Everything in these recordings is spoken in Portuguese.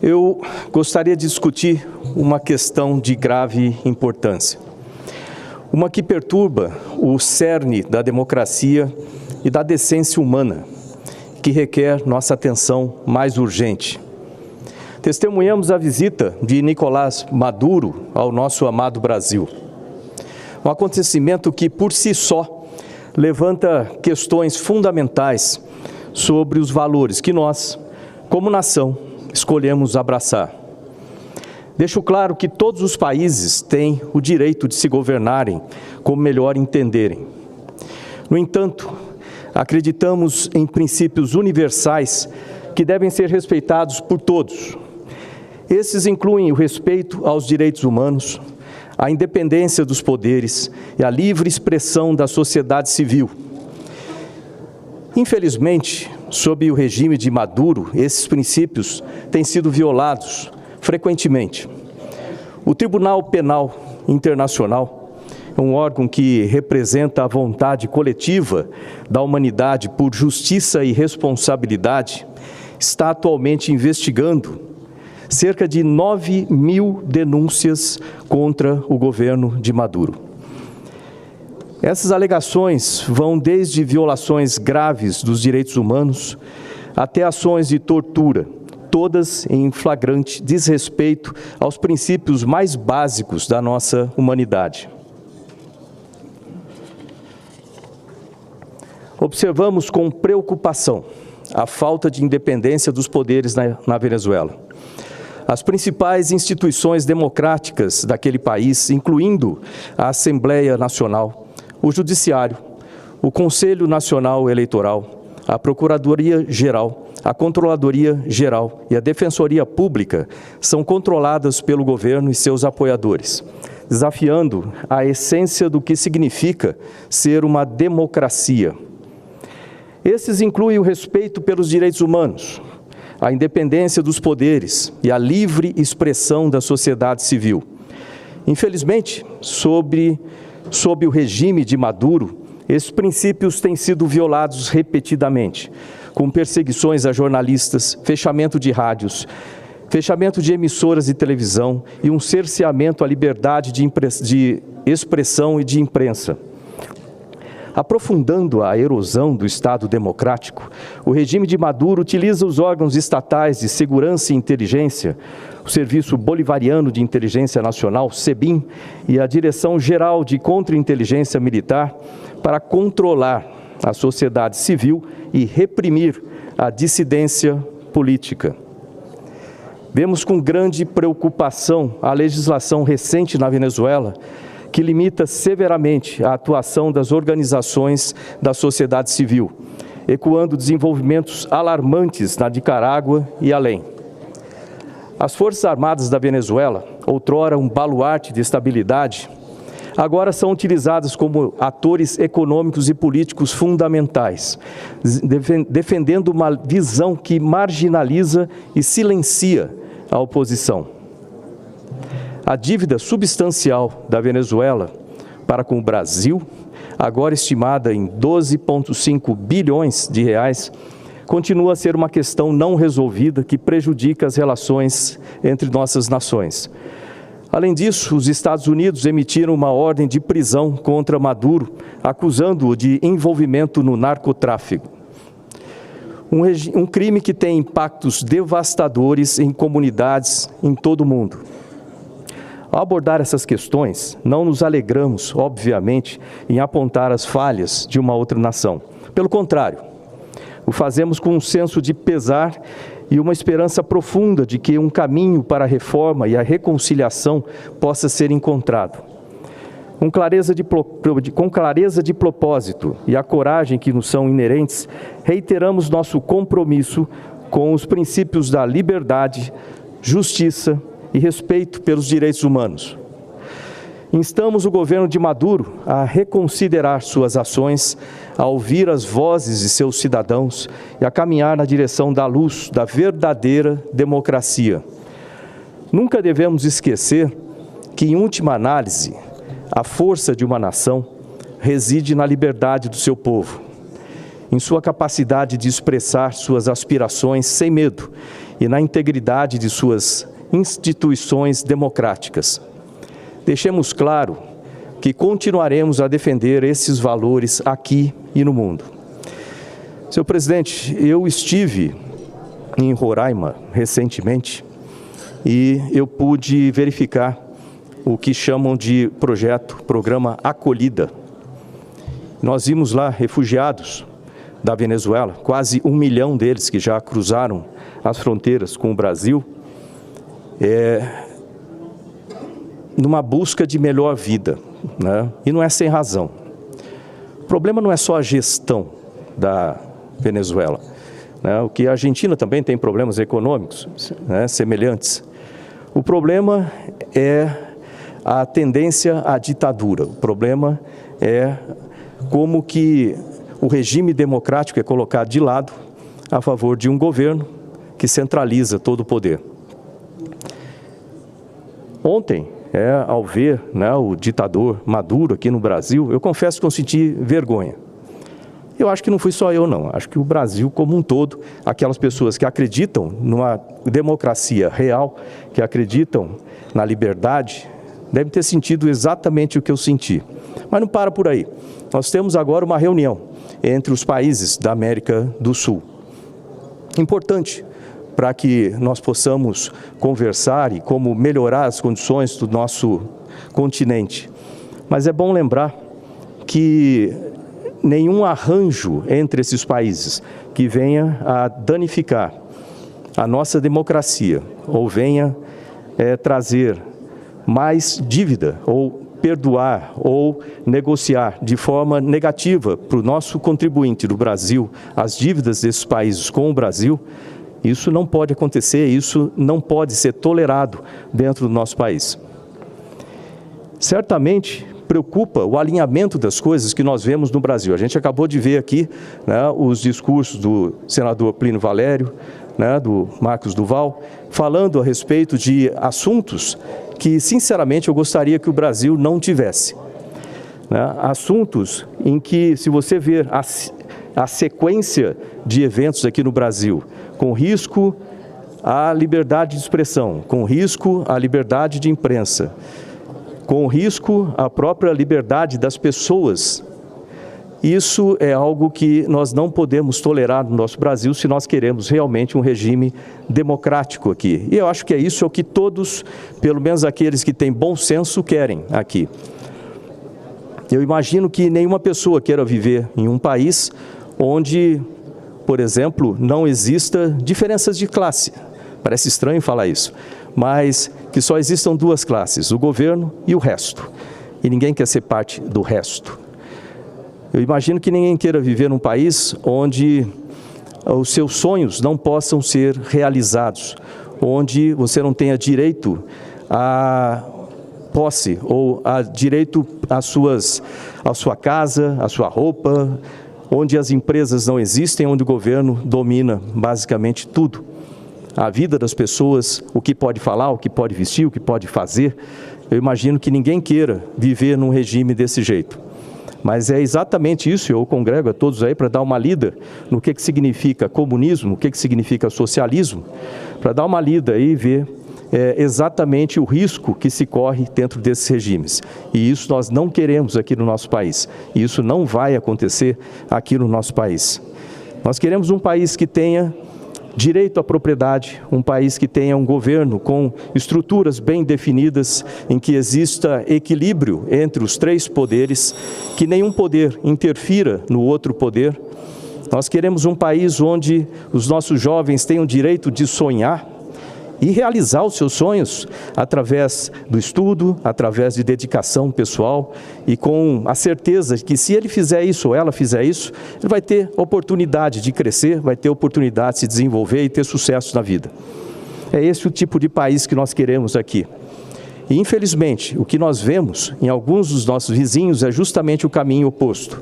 Eu gostaria de discutir uma questão de grave importância. Uma que perturba o cerne da democracia e da decência humana, que requer nossa atenção mais urgente. Testemunhamos a visita de Nicolás Maduro ao nosso amado Brasil. Um acontecimento que, por si só, levanta questões fundamentais sobre os valores que nós, como nação, escolhemos abraçar. Deixo claro que todos os países têm o direito de se governarem como melhor entenderem. No entanto, acreditamos em princípios universais que devem ser respeitados por todos. Esses incluem o respeito aos direitos humanos, a independência dos poderes e a livre expressão da sociedade civil. Infelizmente, sob o regime de Maduro, esses princípios têm sido violados frequentemente. O Tribunal Penal Internacional, um órgão que representa a vontade coletiva da humanidade por justiça e responsabilidade, está atualmente investigando cerca de 9.000 denúncias contra o governo de Maduro. Essas alegações vão desde violações graves dos direitos humanos até ações de tortura, todas em flagrante desrespeito aos princípios mais básicos da nossa humanidade. Observamos com preocupação a falta de independência dos poderes na Venezuela. As principais instituições democráticas daquele país, incluindo a Assembleia Nacional, o Judiciário, o Conselho Nacional Eleitoral, a Procuradoria-Geral, a Controladoria-Geral e a Defensoria Pública, são controladas pelo governo e seus apoiadores, desafiando a essência do que significa ser uma democracia. Esses incluem o respeito pelos direitos humanos, a independência dos poderes e a livre expressão da sociedade civil. Infelizmente, sob o regime de Maduro, esses princípios têm sido violados repetidamente, com perseguições a jornalistas, fechamento de rádios, fechamento de emissoras de televisão e um cerceamento à liberdade de expressão e de imprensa. Aprofundando a erosão do Estado democrático, o regime de Maduro utiliza os órgãos estatais de segurança e inteligência, o Serviço Bolivariano de Inteligência Nacional, SEBIN, e a Direção Geral de Contra-Inteligência Militar para controlar a sociedade civil e reprimir a dissidência política. Vemos com grande preocupação a legislação recente na Venezuela, que limita severamente a atuação das organizações da sociedade civil, ecoando desenvolvimentos alarmantes na Nicarágua e além. As Forças Armadas da Venezuela, outrora um baluarte de estabilidade, agora são utilizadas como atores econômicos e políticos fundamentais, defendendo uma visão que marginaliza e silencia a oposição. A dívida substancial da Venezuela para com o Brasil, agora estimada em 12,5 bilhões de reais, continua a ser uma questão não resolvida que prejudica as relações entre nossas nações. Além disso, os Estados Unidos emitiram uma ordem de prisão contra Maduro, acusando-o de envolvimento no narcotráfico. Um crime que tem impactos devastadores em comunidades em todo o mundo. Ao abordar essas questões, não nos alegramos, obviamente, em apontar as falhas de uma outra nação. Pelo contrário, o fazemos com um senso de pesar e uma esperança profunda de que um caminho para a reforma e a reconciliação possa ser encontrado. Com clareza de propósito e a coragem que nos são inerentes, reiteramos nosso compromisso com os princípios da liberdade, justiça e respeito pelos direitos humanos. Instamos o governo de Maduro a reconsiderar suas ações, a ouvir as vozes de seus cidadãos e a caminhar na direção da luz da verdadeira democracia. Nunca devemos esquecer que, em última análise, a força de uma nação reside na liberdade do seu povo, em sua capacidade de expressar suas aspirações sem medo e na integridade de suas instituições democráticas. Deixemos claro que continuaremos a defender esses valores aqui e no mundo. Senhor presidente, eu estive em Roraima recentemente e eu pude verificar o que chamam de programa Acolhida. Nós vimos lá refugiados da Venezuela, quase 1 milhão deles que já cruzaram as fronteiras com o Brasil, numa busca de melhor vida, né? E não é sem razão. O problema não é só a gestão da Venezuela, né? O que a Argentina também tem problemas econômicos, né, semelhantes. O problema é a tendência à ditadura. O problema é como que o regime democrático é colocado de lado a favor de um governo que centraliza todo o poder. Ontem, ao ver, né, o ditador Maduro aqui no Brasil, eu confesso que eu senti vergonha. Eu acho que não fui só eu, não. Acho que o Brasil como um todo, aquelas pessoas que acreditam numa democracia real, que acreditam na liberdade, devem ter sentido exatamente o que eu senti. Mas não para por aí. Nós temos agora uma reunião entre os países da América do Sul. Importante para que nós possamos conversar e como melhorar as condições do nosso continente. Mas é bom lembrar que nenhum arranjo entre esses países que venha a danificar a nossa democracia ou venha trazer mais dívida ou perdoar ou negociar de forma negativa para o nosso contribuinte do Brasil as dívidas desses países com o Brasil, isso não pode acontecer, isso não pode ser tolerado dentro do nosso país. Certamente preocupa o alinhamento das coisas que nós vemos no Brasil. A gente acabou de ver aqui, né, os discursos do senador Plínio Valério, né, do Marcos Duval, falando a respeito de assuntos que, sinceramente, eu gostaria que o Brasil não tivesse. Né? Assuntos em que, se você ver a sequência de eventos aqui no Brasil, com risco à liberdade de expressão, com risco à liberdade de imprensa, com risco à própria liberdade das pessoas, isso é algo que nós não podemos tolerar no nosso Brasil se nós queremos realmente um regime democrático aqui. E eu acho que isso é o que todos, pelo menos aqueles que têm bom senso, querem aqui. Eu imagino que nenhuma pessoa queira viver em um país onde, por exemplo, não exista diferenças de classe. Parece estranho falar isso, mas que só existam duas classes, o governo e o resto. E ninguém quer ser parte do resto. Eu imagino que ninguém queira viver num país onde os seus sonhos não possam ser realizados, onde você não tenha direito à posse ou a direito à sua casa, à sua roupa, onde as empresas não existem, onde o governo domina basicamente tudo. A vida das pessoas, o que pode falar, o que pode vestir, o que pode fazer. Eu imagino que ninguém queira viver num regime desse jeito. Mas é exatamente isso, eu congrego a todos aí para dar uma lida no que significa comunismo, o que significa socialismo, para dar uma lida aí e ver exatamente o risco que se corre dentro desses regimes. E isso nós não queremos aqui no nosso país. E isso não vai acontecer aqui no nosso país. Nós queremos um país que tenha direito à propriedade, um país que tenha um governo com estruturas bem definidas, em que exista equilíbrio entre os três poderes, que nenhum poder interfira no outro poder. Nós queremos um país onde os nossos jovens tenham o direito de sonhar e realizar os seus sonhos através do estudo, através de dedicação pessoal e com a certeza de que se ele fizer isso ou ela fizer isso, ele vai ter oportunidade de crescer, vai ter oportunidade de se desenvolver e ter sucesso na vida. É esse o tipo de país que nós queremos aqui. E infelizmente, o que nós vemos em alguns dos nossos vizinhos é justamente o caminho oposto.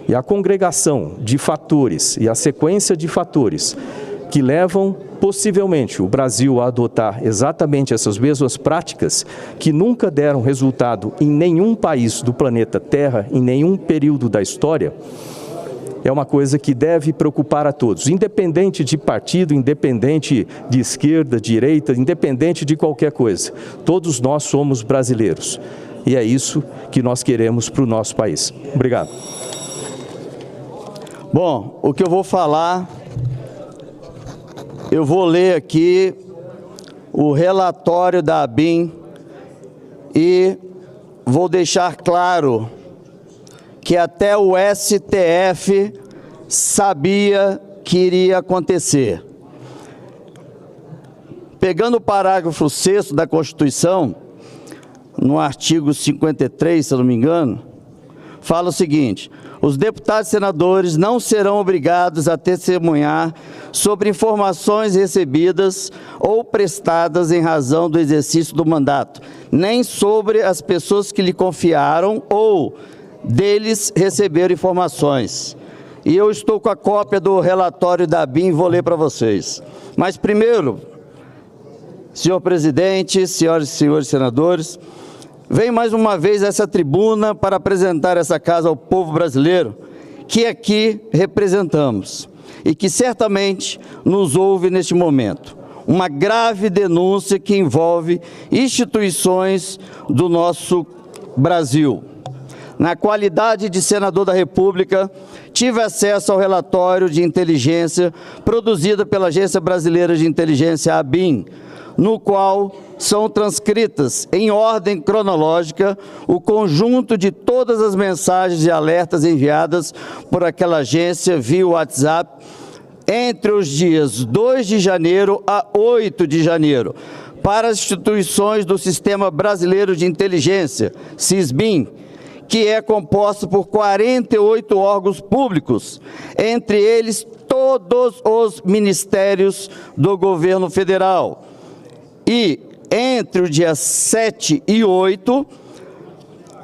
E a congregação de fatores e a sequência de fatores que levam possivelmente o Brasil a adotar exatamente essas mesmas práticas que nunca deram resultado em nenhum país do planeta Terra, em nenhum período da história, é uma coisa que deve preocupar a todos, independente de partido, independente de esquerda, direita, independente de qualquer coisa. Todos nós somos brasileiros e é isso que nós queremos para o nosso país. Obrigado. Bom, o que eu vou falar, eu vou ler aqui o relatório da ABIN e vou deixar claro que até o STF sabia que iria acontecer. Pegando o parágrafo 6º da Constituição, no artigo 53, se eu não me engano, fala o seguinte: os deputados e senadores não serão obrigados a testemunhar sobre informações recebidas ou prestadas em razão do exercício do mandato, nem sobre as pessoas que lhe confiaram ou deles receberam informações. E eu estou com a cópia do relatório da ABIN e vou ler para vocês. Mas primeiro, senhor presidente, senhoras e senhores senadores, venho mais uma vez a essa tribuna para apresentar essa casa ao povo brasileiro, que aqui representamos e que certamente nos ouve neste momento. Uma grave denúncia que envolve instituições do nosso Brasil. Na qualidade de senador da República, tive acesso ao relatório de inteligência produzido pela Agência Brasileira de Inteligência, ABIN, no qual são transcritas, em ordem cronológica, o conjunto de todas as mensagens e alertas enviadas por aquela agência via WhatsApp entre os dias 2 de janeiro a 8 de janeiro, para as instituições do Sistema Brasileiro de Inteligência, SISBIN, que é composto por 48 órgãos públicos, entre eles todos os ministérios do governo federal. E entre o dia 7 e 8,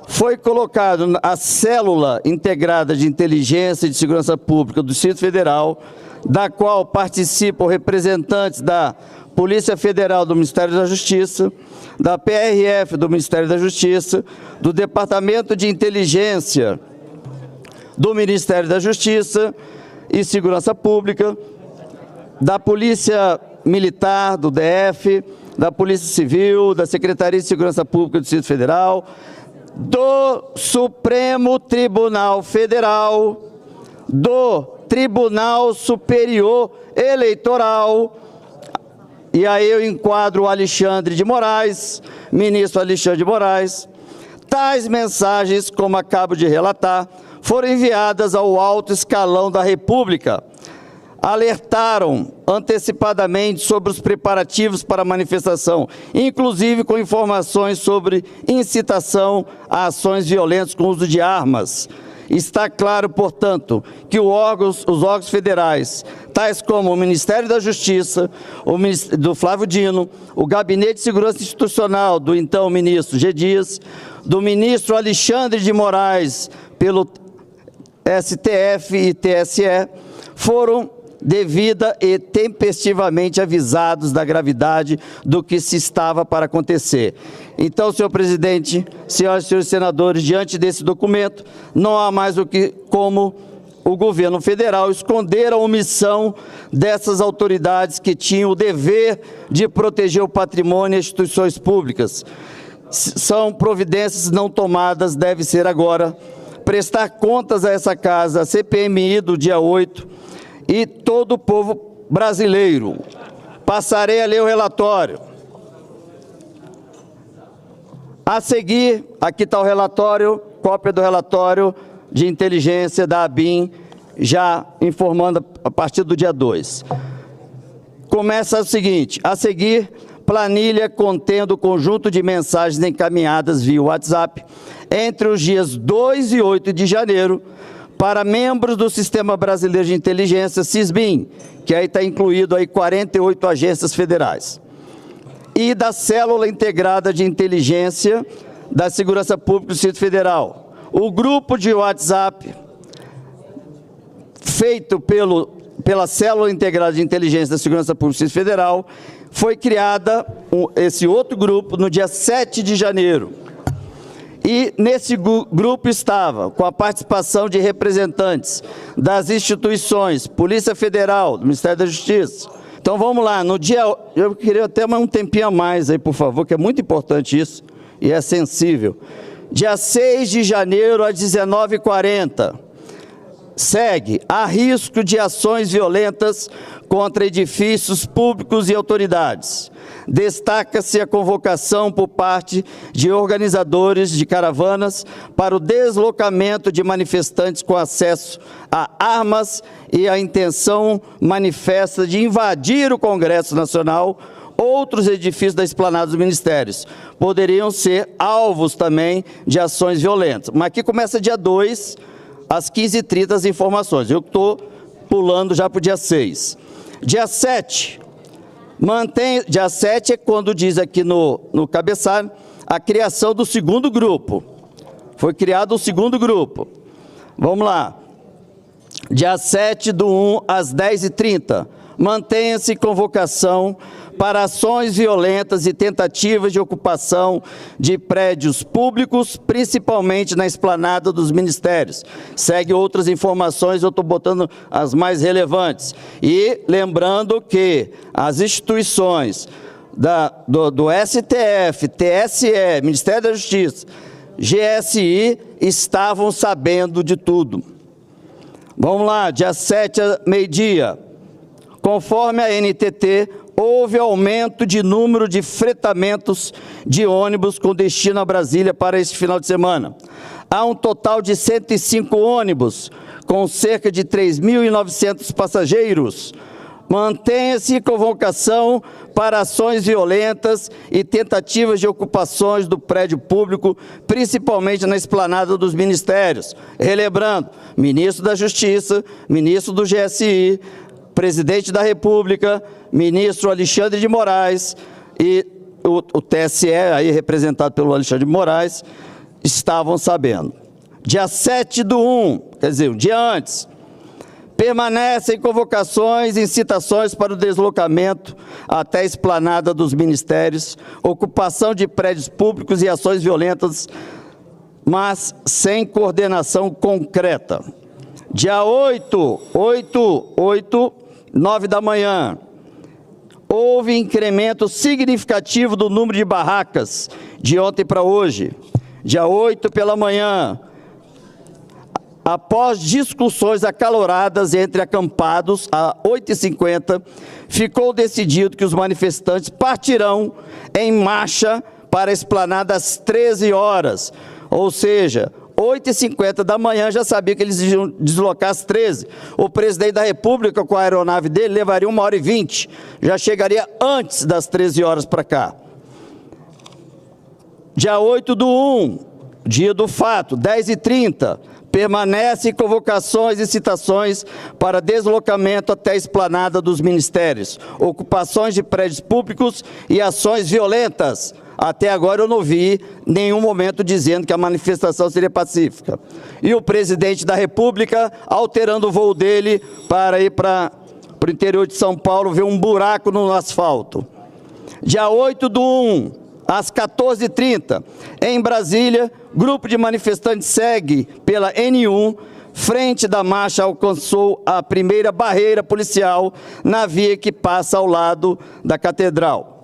foi colocado a Célula Integrada de Inteligência e de Segurança Pública do Distrito Federal, da qual participam representantes da Polícia Federal do Ministério da Justiça, da PRF do Ministério da Justiça, do Departamento de Inteligência do Ministério da Justiça e Segurança Pública, da Polícia Militar, do DF, da Polícia Civil, da Secretaria de Segurança Pública do Distrito Federal, do Supremo Tribunal Federal, do Tribunal Superior Eleitoral. E aí eu enquadro o Alexandre de Moraes, ministro Alexandre de Moraes. Tais mensagens, como acabo de relatar, foram enviadas ao alto escalão da República. Alertaram antecipadamente sobre os preparativos para a manifestação, inclusive com informações sobre incitação a ações violentas com uso de armas. Está claro, portanto, que os órgãos federais, tais como o Ministério da Justiça, do Flávio Dino, o Gabinete de Segurança Institucional do então ministro G. Dias, do ministro Alexandre de Moraes, pelo STF e TSE, foram devida e tempestivamente avisados da gravidade do que se estava para acontecer. Então, senhor presidente, senhoras e senhores senadores, diante desse documento, não há mais como o governo federal esconder a omissão dessas autoridades que tinham o dever de proteger o patrimônio e as instituições públicas. São providências não tomadas, deve ser agora prestar contas a essa casa, a CPMI do dia 8, e todo o povo brasileiro. Passarei a ler o relatório. A seguir, aqui está o relatório, cópia do relatório de inteligência da ABIN, já informando a partir do dia 2. Começa o seguinte: a seguir, planilha contendo o conjunto de mensagens encaminhadas via WhatsApp entre os dias 2 e 8 de janeiro, para membros do Sistema Brasileiro de Inteligência, SISBIN, que aí está incluído aí 48 agências federais, e da Célula Integrada de Inteligência da Segurança Pública do Distrito Federal. O grupo de WhatsApp, feito pela Célula Integrada de Inteligência da Segurança Pública do Distrito Federal, foi criada esse outro grupo no dia 7 de janeiro. E nesse grupo estava, com a participação de representantes das instituições, Polícia Federal, do Ministério da Justiça. Então vamos lá, no dia, eu queria até um tempinho a mais aí, por favor, que é muito importante isso e é sensível. Dia 6 de janeiro, às 19h40, segue a risco de ações violentas contra edifícios públicos e autoridades. Destaca-se a convocação por parte de organizadores de caravanas para o deslocamento de manifestantes com acesso a armas e a intenção manifesta de invadir o Congresso Nacional. Outros edifícios da esplanada dos ministérios poderiam ser alvos também de ações violentas. Mas aqui começa dia 2, às 15h30, as informações. Eu estou pulando já para o dia 6. Dia 7, dia 7 é quando diz aqui no cabeçalho a criação do segundo grupo. Foi criado o segundo grupo. Vamos lá. Dia 7/1, às 10h30. Mantenha-se convocação para ações violentas e tentativas de ocupação de prédios públicos, principalmente na esplanada dos ministérios. Segue outras informações, eu estou botando as mais relevantes. E lembrando que as instituições do STF, TSE, Ministério da Justiça, GSI, estavam sabendo de tudo. Vamos lá, dia 7 a meio-dia. Conforme a NTT, houve aumento de número de fretamentos de ônibus com destino a Brasília para este final de semana. Há um total de 105 ônibus, com cerca de 3.900 passageiros. Mantenha-se convocação para ações violentas e tentativas de ocupações do prédio público, principalmente na esplanada dos ministérios. Relembrando, ministro da Justiça, ministro do GSI, presidente da República, ministro Alexandre de Moraes e o TSE, aí representado pelo Alexandre de Moraes, estavam sabendo. Dia 7/1, quer dizer, um dia antes, permanecem convocações e citações para o deslocamento até a esplanada dos ministérios, ocupação de prédios públicos e ações violentas, mas sem coordenação concreta. Dia 9 da manhã, houve incremento significativo do número de barracas de ontem para hoje. Dia 8 pela manhã, após discussões acaloradas entre acampados, às 8h50, ficou decidido que os manifestantes partirão em marcha para a esplanada às 13 horas, ou seja, 8h50 da manhã, já sabia que eles iam deslocar às 13. O presidente da República, com a aeronave dele, levaria 1h20. Já chegaria antes das 13 horas para cá. Dia 8/1, dia do fato, 10h30, permanecem convocações e citações para deslocamento até a esplanada dos ministérios, ocupações de prédios públicos e ações violentas. Até agora eu não vi nenhum momento dizendo que a manifestação seria pacífica. E o presidente da República alterando o voo dele para ir para o interior de São Paulo, ver um buraco no asfalto. Dia 8/1, às 14h30, em Brasília, grupo de manifestantes segue pela N1, frente da marcha alcançou a primeira barreira policial na via que passa ao lado da Catedral.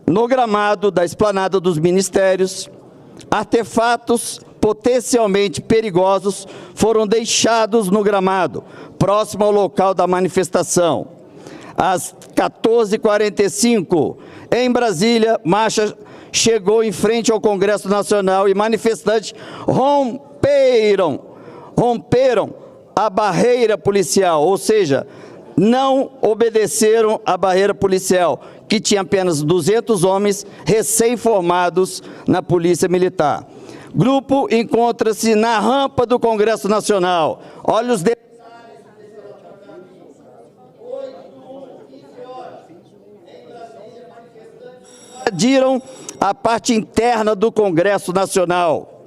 No gramado da esplanada dos ministérios, artefatos potencialmente perigosos foram deixados no gramado, próximo ao local da manifestação. Às 14h45, em Brasília, marcha chegou em frente ao Congresso Nacional e manifestantes romperam a barreira policial, ou seja, não obedeceram à barreira policial, que tinha apenas 200 homens recém-formados na Polícia Militar. Grupo encontra-se na rampa do Congresso Nacional. Olha os detalhes. Invadiram a parte interna do Congresso Nacional.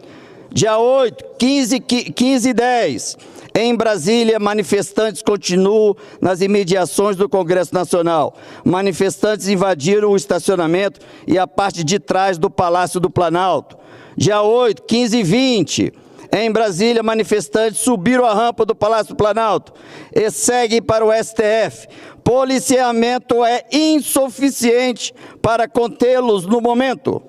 Dia 8, 15h10. Em Brasília, manifestantes continuam nas imediações do Congresso Nacional. Manifestantes invadiram o estacionamento e a parte de trás do Palácio do Planalto. Dia 8, 15 e 20, em Brasília, manifestantes subiram a rampa do Palácio do Planalto e seguem para o STF. Policiamento é insuficiente para contê-los no momento.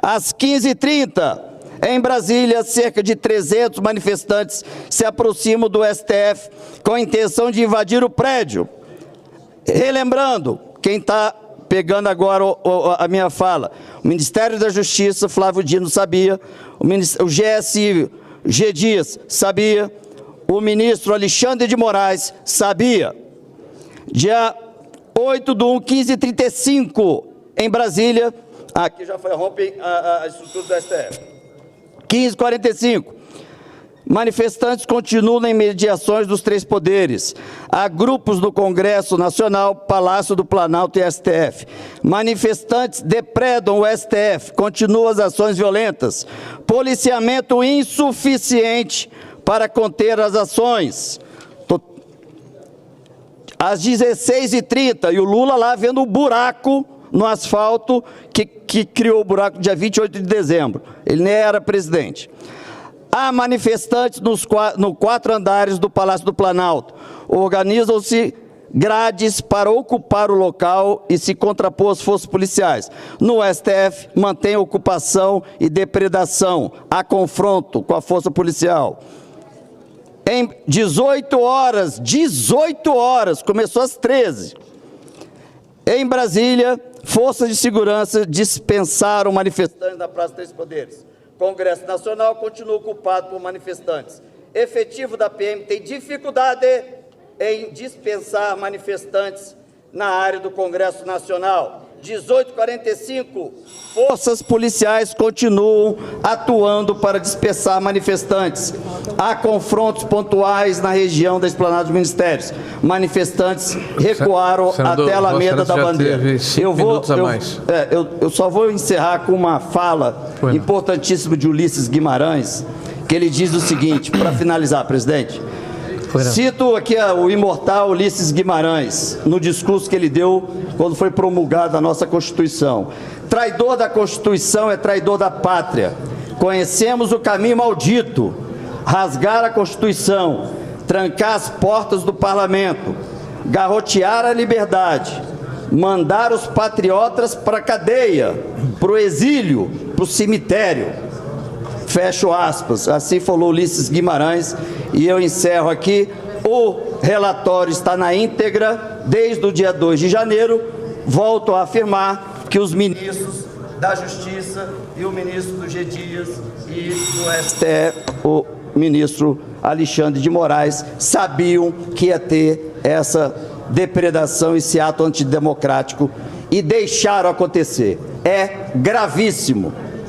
Às 15h30, em Brasília, cerca de 300 manifestantes se aproximam do STF com a intenção de invadir o prédio. Relembrando, quem está pegando agora a minha fala, o Ministério da Justiça, Flávio Dino, sabia, o GSI, G. Dias, sabia, o ministro Alexandre de Moraes, sabia. Dia 8/1, 15h35, em Brasília, aqui já foi a estrutura do STF. 15h45, manifestantes continuam em mediações dos três poderes. Há grupos no Congresso Nacional, Palácio do Planalto e STF. Manifestantes depredam o STF, continuam as ações violentas. Policiamento insuficiente para conter as ações. Às 16h30, e o Lula lá vendo o buraco no asfalto que criou o buraco dia 28 de dezembro. Ele nem era presidente. Há manifestantes nos 4 andares do Palácio do Planalto. Organizam-se grades para ocupar o local e se contrapor às forças policiais. No STF, mantém ocupação e depredação. Há confronto com a força policial. Em 18 horas, começou às 13. Em Brasília, forças de segurança dispensaram manifestantes da Praça dos Três Poderes. Congresso Nacional continua ocupado por manifestantes. Efetivo da PM tem dificuldade em dispensar manifestantes na área do Congresso Nacional. 18h45, forças policiais continuam atuando para dispersar manifestantes. Há confrontos pontuais na região da esplanada dos ministérios. Manifestantes recuaram até a Alameda da Bandeira. Eu só vou encerrar com uma fala importantíssima de Ulisses Guimarães, que ele diz o seguinte, para finalizar, presidente. Cito aqui o imortal Ulisses Guimarães, no discurso que ele deu quando foi promulgada a nossa Constituição. Traidor da Constituição é traidor da pátria. Conhecemos o caminho maldito, rasgar a Constituição, trancar as portas do parlamento, garrotear a liberdade, mandar os patriotas para a cadeia, para o exílio, para o cemitério. Fecho aspas, assim falou Ulisses Guimarães, e eu encerro aqui. O relatório está na íntegra desde o dia 2 de janeiro. Volto a afirmar que os ministros da Justiça e o ministro do G. Dias e do STF, o ministro Alexandre de Moraes, sabiam que ia ter essa depredação, esse ato antidemocrático, e deixaram acontecer. É gravíssimo.